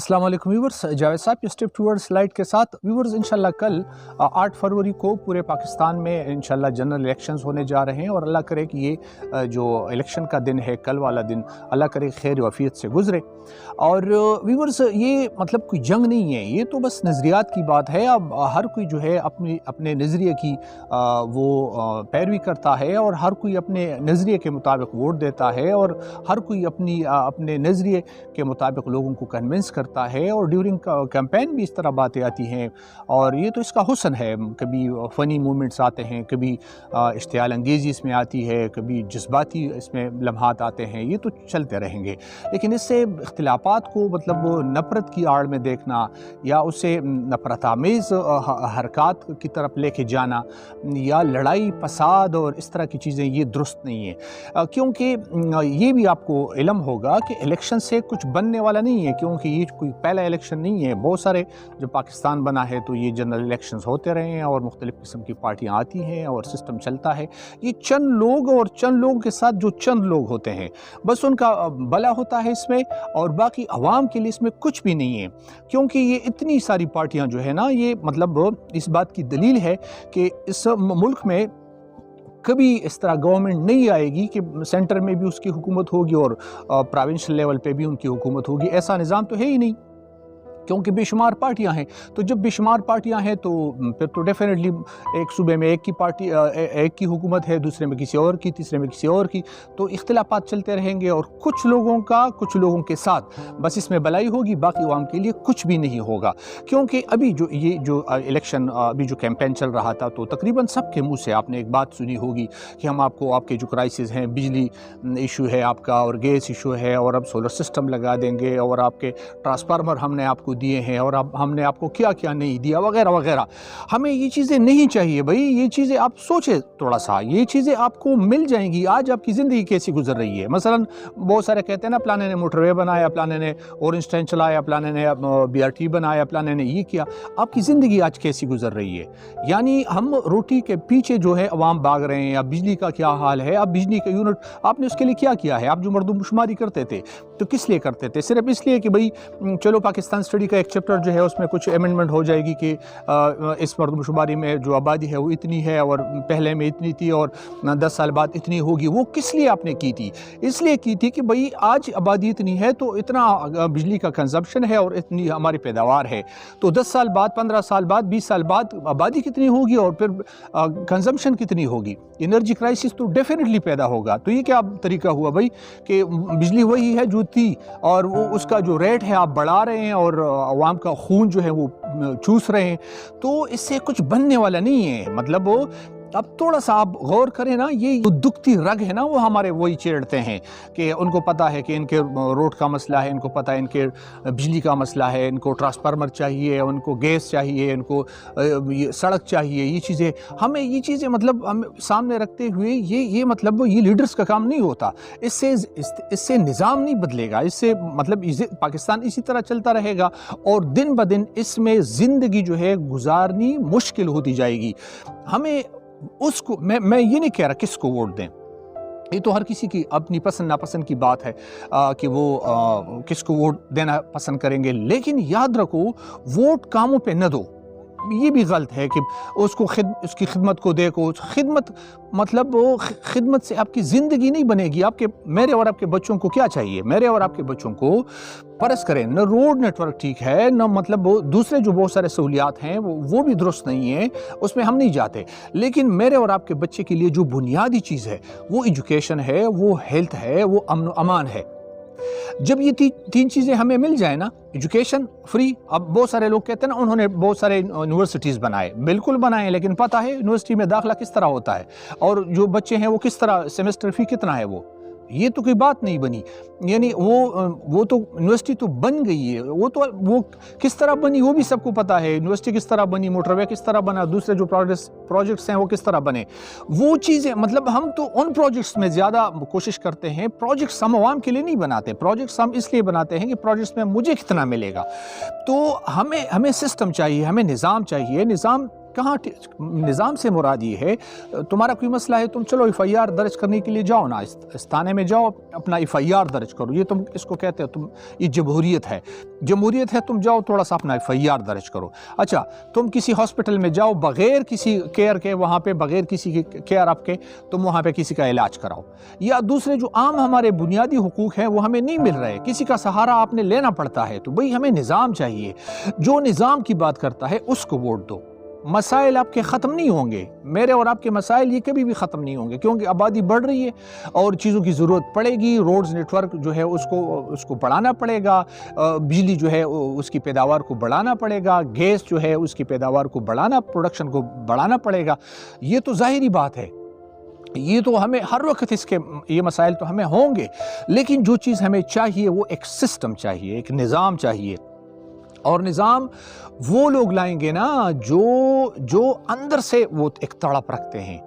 अस्सलाम वालेकुम व्यूवर्स, जावेद साहब के स्टेप टूवर्ड्स लाइट के साथ व्यूवर्स इंशाल्लाह कल 8 फरवरी को पूरे पाकिस्तान में इंशाल्लाह जनरल इलेक्शंस होने जा रहे हैं और अल्लाह करे कि ये जो इलेक्शन का दिन है कल वाला दिन अल्लाह करे खैर वफ़ीयत से गुजरे। और व्यूवर्स ये मतलब कोई जंग नहीं है, ये तो बस नज़रियात की बात है। अब हर कोई जो है अपने नज़रिए की वो पैरवी करता है और हर कोई अपने नज़रिए के मुताबिक वोट देता है और हर कोई अपने नज़रिए के मुताबिक लोगों को कन्विंस करता है और ड्यूरिंग कैंपेन भी इस तरह बातें आती हैं और ये तो इसका हुस्न है। कभी फ़नी मोमेंट्स आते हैं, कभी इश्तियाल अंगेज़ी इसमें आती है, कभी जज्बाती इसमें लम्हात आते हैं, ये तो चलते रहेंगे। लेकिन इससे इख्तिलाफ़ात को मतलब नफ़रत की आड़ में देखना या उसे नफ़रत आमेज़ हरकत की तरफ लेके जाना या लड़ाई फसाद और इस तरह की चीज़ें, ये दुरुस्त नहीं है। क्योंकि ये भी आपको इल्म होगा कि इलेक्शन से कुछ बनने वाला नहीं है, क्योंकि ये कोई पहला इलेक्शन नहीं है। बहुत सारे जब पाकिस्तान बना है तो ये जनरल इलेक्शंस होते रहे हैं और मुख्तलिफ़ किस्म की पार्टियाँ आती हैं और सिस्टम चलता है। ये चंद लोग और चंद लोगों के साथ जो चंद लोग होते हैं बस उनका भला होता है इसमें, और बाकी अवाम के लिए इसमें कुछ भी नहीं है। क्योंकि ये इतनी सारी पार्टियाँ जो है ना, ये मतलब इस बात की दलील है कि इस मुल्क में कभी इस तरह गवर्नमेंट नहीं आएगी कि सेंटर में भी उसकी हुकूमत होगी और प्रोविंशियल लेवल पे भी उनकी हुकूमत होगी। ऐसा निज़ाम तो है ही नहीं, क्योंकि बेशुमार पार्टियां हैं। तो जब बेशुमार पार्टियां हैं तो फिर तो डेफिनेटली एक सूबे में एक की पार्टी एक की हुकूमत है, दूसरे में किसी और की, तीसरे में किसी और की, तो इख्तिलाफात चलते रहेंगे और कुछ लोगों के साथ बस इसमें भलाई होगी, बाकी अवाम के लिए कुछ भी नहीं होगा। क्योंकि अभी जो इलेक्शन अभी जो कैंपेन चल रहा था तो तकरीबन सबके मुँह से आपने एक बात सुनी होगी कि हम आपको आपके जो क्राइसिस हैं, बिजली इशू है आपका और गैस इशू है और अब सोलर सिस्टम लगा देंगे और आपके ट्रांसफार्मर हमने आपको दिए हैं और अब हमने आपको क्या क्या नहीं दिया वगैरह वगैरह। हमें ये चीज़ें नहीं चाहिए भाई। ये चीज़ें आप सोचें थोड़ा सा, ये चीज़ें आपको मिल जाएंगी। आज आपकी ज़िंदगी कैसी गुजर रही है? मसलन बहुत सारे कहते हैं ना, प्लाने ने मोटरवे बनाया, प्लाने ने ऑरेंज ट्रेन चलाया, प्लाने ने BRT बनाया, प्लाने ने ये किया। आपकी ज़िंदगी आज कैसी गुजर रही है? यानी हम रोटी के पीछे जो है अवाम भाग रहे हैं। या बिजली का क्या हाल है? अब बिजली का यूनिट आपने उसके लिए क्या किया है? आप जो मर्दमशुमारी करते थे तो किस लिए करते थे? सिर्फ इसलिए कि भाई चलो पाकिस्तान स्टडी का एक चैप्टर जो है उसमें कुछ अमेंडमेंट हो जाएगी कि इस मर्दमशुमारी में जो आबादी है वो इतनी है और पहले में इतनी थी और 10 साल बाद इतनी होगी। वो किस लिए आपने की थी? इसलिए की थी कि भाई आज आबादी इतनी है तो इतना बिजली का कंजम्पशन है और इतनी हमारी पैदावार है, तो 10 साल बाद, 15 साल बाद, 20 साल बाद आबादी कितनी होगी और फिर कंजम्पशन कितनी होगी? एनर्जी क्राइसिस तो डेफिनेटली पैदा होगा। तो ये क्या तरीका हुआ भाई कि बिजली वही है जो थी और वो उसका जो रेट है आप बढ़ा रहे हैं और अवाम का खून जो है वो चूस रहे हैं। तो इससे कुछ बनने वाला नहीं है। मतलब वो अब थोड़ा सा आप गौर करें ना, ये जो दुखती रग है ना वो हमारे वही छेड़ते हैं कि उनको पता है कि इनके रोड का मसला है, इनको पता है इनके बिजली का मसला है, इनको ट्रांसफार्मर चाहिए, उनको गैस चाहिए, इनको ये सड़क चाहिए। ये चीज़ें हमें मतलब हम सामने रखते हुए ये मतलब ये लीडर्स का काम नहीं होता। इससे निज़ाम नहीं बदलेगा। इससे मतलब पाकिस्तान इसी तरह चलता रहेगा और दिन ब दिन इसमें ज़िंदगी जो है गुजारनी मुश्किल होती जाएगी। हमें उसको मैं ये नहीं कह रहा किसको वोट दें, ये तो हर किसी की अपनी पसंद नापसंद की बात है कि वो किसको वोट देना पसंद करेंगे। लेकिन याद रखो, वोट कामों पे न दो। ये भी गलत है कि उसकी खिदमत को देखो। खिदमत मतलब वो खिदमत से आपकी ज़िंदगी नहीं बनेगी। मेरे और आपके बच्चों को क्या चाहिए? मेरे और आपके बच्चों को फर्ज करें न रोड नेटवर्क ठीक है, न मतलब वो दूसरे जो बहुत सारे सहूलियात हैं वो भी दुरुस्त नहीं है, उसमें हम नहीं जाते। लेकिन मेरे और आपके बच्चे के लिए जो बुनियादी चीज़ है वो एजुकेशन है, वो हेल्थ है, वो अमन अमान है। जब ये तीन चीज़ें हमें मिल जाए ना, एजुकेशन फ्री। अब बहुत सारे लोग कहते हैं ना उन्होंने बहुत सारे यूनिवर्सिटीज़ बनाए, बिल्कुल बनाए, लेकिन पता है यूनिवर्सिटी में दाखिला किस तरह होता है और जो बच्चे हैं वो किस तरह सेमेस्टर फ़ी कितना है, ये तो कोई बात नहीं बनी। यानी वो तो यूनिवर्सिटी तो बन गई है, वो किस तरह बनी वो भी सबको पता है। यूनिवर्सिटी किस तरह बनी, मोटरवे किस तरह बना, दूसरे जो प्रोजेक्ट्स हैं वो किस तरह बने, वो चीज़ें मतलब हम तो उन प्रोजेक्ट्स में ज़्यादा कोशिश करते हैं। प्रोजेक्ट्स हम आवाम के लिए नहीं बनाते, प्रोजेक्ट्स हम इसलिए बनाते हैं कि प्रोजेक्ट्स में मुझे कितना मिलेगा। तो हमें सिस्टम चाहिए, हमें निज़ाम चाहिए। निज़ाम کہاں نظام سے مراد یہ ہے تمہارا کوئی مسئلہ ہے تم چلو ایف آئی آر درج کرنے کے لیے جاؤ نا، اس تھانے میں جاؤ اپنا ایف آئی آر درج کرو، یہ تم اس کو کہتے ہو یہ جمہوریت ہے، جمہوریت ہے تم جاؤ تھوڑا سا اپنا ایف آئی آر درج کرو۔ اچھا تم کسی ہاسپٹل میں جاؤ بغیر کسی کیئر کے، وہاں پہ بغیر کسی کے کیئر آپ کے تم وہاں پہ کسی کا علاج کراؤ، یا دوسرے جو عام ہمارے بنیادی حقوق ہیں وہ ہمیں نہیں مل رہے، کسی کا سہارا آپ نے لینا پڑتا ہے، تو بھئی ہمیں نظام چاہیے، جو نظام کی بات کرتا ہے اس کو ووٹ دو۔ مسائل آپ کے ختم نہیں ہوں گے، میرے اور آپ کے مسائل یہ کبھی بھی ختم نہیں ہوں گے، کیونکہ آبادی بڑھ رہی ہے اور چیزوں کی ضرورت پڑے گی، روڈز نیٹ ورک جو ہے اس کو بڑھانا پڑے گا، بجلی جو ہے اس کی پیداوار کو بڑھانا پڑے گا، گیس جو ہے اس کی پیداوار کو بڑھانا، پروڈکشن کو بڑھانا پڑے گا، یہ تو ظاہری بات ہے، یہ تو ہمیں ہر وقت یہ مسائل تو ہمیں ہوں گے، لیکن جو چیز ہمیں چاہیے وہ ایک سسٹم چاہیے، ایک نظام چاہیے، اور نظام وہ لوگ لائیں گے نا جو اندر سے وہ ایک تڑپ رکھتے ہیں۔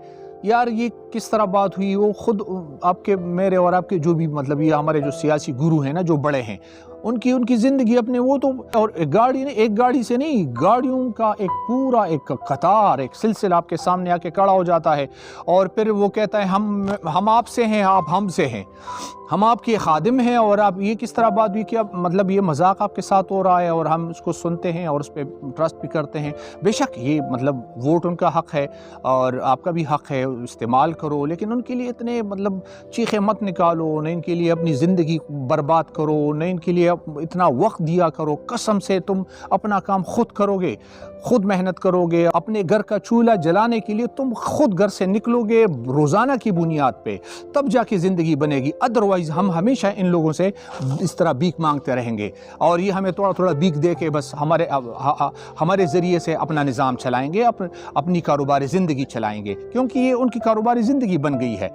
یار یہ کس طرح بات ہوئی، وہ خود آپ کے میرے اور آپ کے جو بھی مطلب یہ ہمارے جو سیاسی گرو ہیں نا، جو بڑے ہیں، ان کی زندگی اپنے وہ تو، اور ایک گاڑی سے نہیں، گاڑیوں کا ایک پورا ایک قطار، ایک سلسلہ آپ کے سامنے آ کے کھڑا ہو جاتا ہے، اور پھر وہ کہتا ہے ہم آپ سے ہیں، آپ ہم سے ہیں، ہم آپ کے خادم ہیں، اور آپ یہ کس طرح بات ہوئی کہ مطلب یہ مذاق آپ کے ساتھ ہو رہا ہے اور ہم اس کو سنتے ہیں اور اس پہ ٹرسٹ بھی کرتے ہیں۔ بے شک یہ مطلب ووٹ ان کا حق ہے اور آپ کا بھی حق ہے، استعمال کرو، لیکن ان کے لیے اتنے مطلب چیخیں مت نکالو، نہ ان کے لیے اپنی زندگی برباد کرو، نہ ان کے لیے اتنا وقت دیا کرو۔ قسم سے تم اپنا کام خود کرو گے، خود محنت کرو گے، اپنے گھر کا چولہا جلانے کے لیے تم خود گھر سے نکلو گے روزانہ کی بنیاد پہ، تب جا کے زندگی بنے گی، ادروائز ہم ہمیشہ ان لوگوں سے اس طرح بھیک مانگتے رہیں گے، اور یہ ہمیں تھوڑا تھوڑا بھیک دے کے بس ہمارے ذریعے سے اپنا نظام چلائیں گے، اپنی کاروباری زندگی چلائیں گے، کیونکہ یہ ان کی کاروباری زندگی بن گئی ہے۔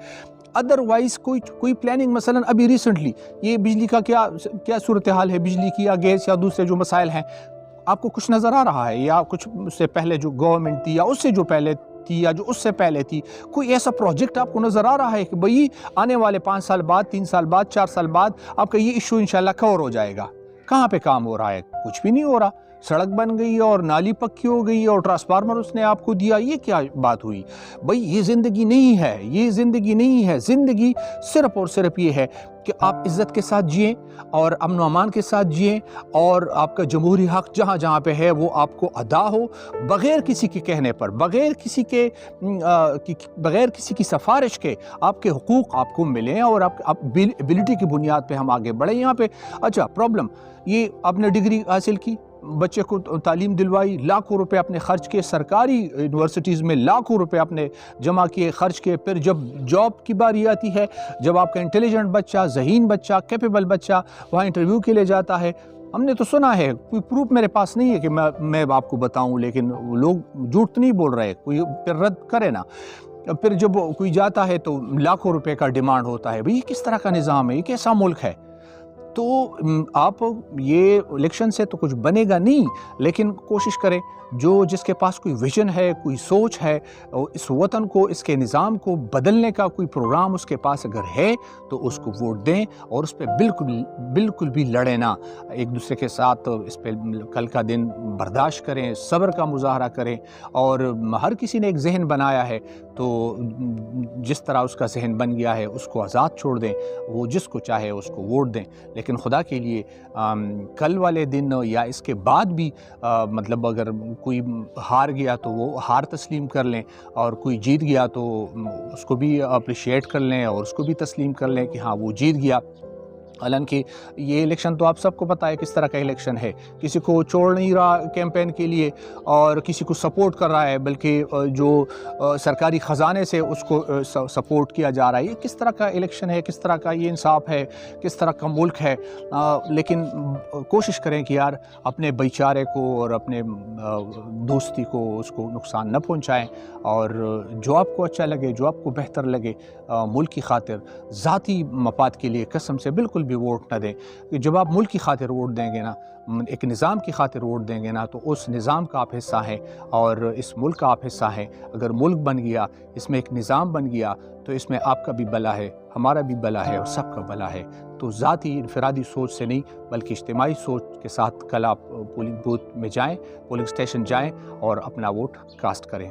ادروائز کوئی پلاننگ، مثلا ابھی ریسنٹلی یہ بجلی کا کیا صورتحال ہے، بجلی کی یا گیس یا دوسرے جو مسائل ہیں، آپ کو کچھ نظر آ رہا ہے؟ یا کچھ اس سے پہلے جو گورنمنٹ تھی یا اس سے جو پہلے تھی یا جو اس سے پہلے تھی، کوئی ایسا پروجیکٹ آپ کو نظر آ رہا ہے کہ بھئی آنے والے 5 سال بعد، 3 سال بعد، 4 سال بعد آپ کا یہ ایشو انشاءاللہ کور ہو جائے گا؟ کہاں پہ کام ہو رہا ہے؟ کچھ بھی نہیں ہو رہا۔ سڑک بن گئی اور نالی پکی ہو گئی اور ٹرانسفارمر اس نے آپ کو دیا، یہ کیا بات ہوئی؟ بھئی یہ زندگی نہیں ہے، یہ زندگی نہیں ہے۔ زندگی صرف اور صرف یہ ہے کہ آپ عزت کے ساتھ جئیں اور امن و امان کے ساتھ جئیں، اور آپ کا جمہوری حق جہاں جہاں پہ ہے وہ آپ کو ادا ہو، بغیر کسی کے کہنے پر، بغیر کسی کی سفارش کے آپ کے حقوق آپ کو ملیں، اور آپ ایبلٹی کی بنیاد پہ ہم آگے بڑھیں۔ یہاں پہ اچھا پرابلم یہ آپ نے ڈگری حاصل کی، بچے کو تعلیم دلوائی، لاکھوں روپے اپنے خرچ کیے، سرکاری یونیورسٹیز میں لاکھوں روپے اپنے جمع کیے، خرچ کیے، پھر جب جاب کی باری آتی ہے، جب آپ کا انٹیلیجنٹ بچہ، ذہین بچہ، کیپیبل بچہ وہاں انٹرویو کے لیے جاتا ہے، ہم نے تو سنا ہے، کوئی پروف میرے پاس نہیں ہے کہ میں آپ کو بتاؤں، لیکن لوگ جھوٹ تو نہیں بول رہے، کوئی پھر رد کرے نا، پھر جب کوئی جاتا ہے تو لاکھوں روپے کا ڈیمانڈ ہوتا ہے۔ بھئی یہ کس طرح کا نظام ہے؟ یہ کیسا ملک ہے؟ تو آپ یہ الیکشن سے تو کچھ بنے گا نہیں، لیکن کوشش کریں جس کے پاس کوئی ویژن ہے، کوئی سوچ ہے، اس وطن کو، اس کے نظام کو بدلنے کا کوئی پروگرام اس کے پاس اگر ہے تو اس کو ووٹ دیں، اور اس پہ بالکل بھی لڑیں نہ، ایک دوسرے کے ساتھ اس پہ کل کا دن برداشت کریں، صبر کا مظاہرہ کریں، اور ہر کسی نے ایک ذہن بنایا ہے تو جس طرح اس کا ذہن بن گیا ہے اس کو آزاد چھوڑ دیں، وہ جس کو چاہے اس کو ووٹ دیں، لیکن خدا کے لیے کل والے دن یا اس کے بعد بھی مطلب اگر کوئی ہار گیا تو وہ ہار تسلیم کر لیں، اور کوئی جیت گیا تو اس کو بھی اپریشیٹ کر لیں اور اس کو بھی تسلیم کر لیں کہ ہاں وہ جیت گیا۔ حالانکہ یہ الیکشن تو آپ سب کو پتہ ہے کس طرح کا الیکشن ہے، کسی کو چھوڑ نہیں رہا کیمپین کے لیے اور کسی کو سپورٹ کر رہا ہے، بلکہ جو سرکاری خزانے سے اس کو سپورٹ کیا جا رہا ہے۔ یہ کس طرح کا الیکشن ہے، کس طرح کا یہ انصاف ہے، کس طرح کا ملک ہے؟ لیکن کوشش کریں کہ یار اپنے بھائی چارے کو اور اپنے دوستی کو اس کو نقصان نہ پہنچائیں، اور جو آپ کو اچھا لگے، جو آپ کو بہتر لگے، ملک کی خاطر، ذاتی مفاد کے لیے قسم سے بالکل بھی ووٹ نہ دیں. جب آپ ملک کی خاطر ووٹ دیں گے نا، ایک نظام کی خاطر ووٹ دیں گے نا، تو اس نظام کا آپ حصہ ہیں اور اس ملک کا آپ حصہ ہیں. اگر ملک بن گیا، اس میں ایک نظام بن گیا، تو اس میں آپ کا بھی بھلا ہے، ہمارا بھی بھلا ہے اور سب کا بھلا ہے. تو ذاتی انفرادی سوچ سے نہیں بلکہ اجتماعی سوچ کے ساتھ کل آپ پولنگ بوتھ میں جائیں، پولنگ اسٹیشن جائیں اور اپنا ووٹ کاسٹ کریں.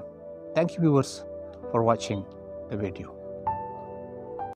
Thank you viewers for watching the video.